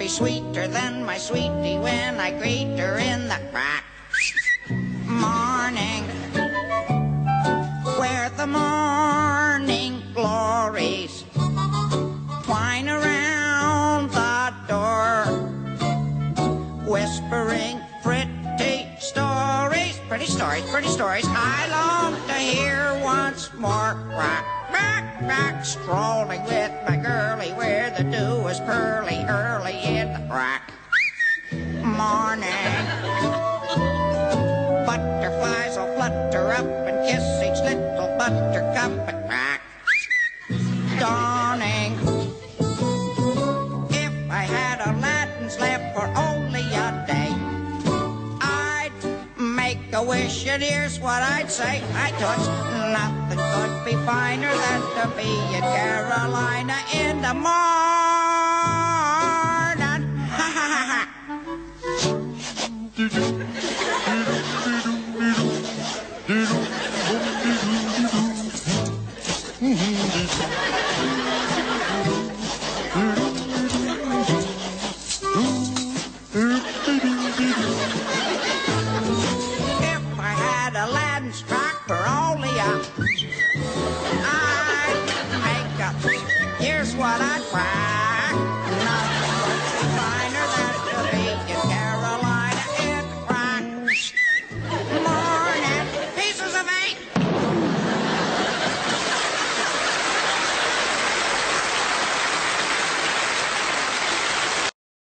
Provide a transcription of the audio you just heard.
She's sweeter than my sweetie when I greet her in the crack morning, where the morning glories twine around the door, whispering pretty stories, pretty stories I long to hear once more. Rock, rock, rock, strolling with my girlie where the dew is pearly early in the crack morning. Butterflies will flutter up and kiss each little buttercup at crack dawning. If I had Aladdin's lamp for only a day, I'd make a wish, and here's what I'd say. I touch nothing could be finer than to be in Carolina in the morning.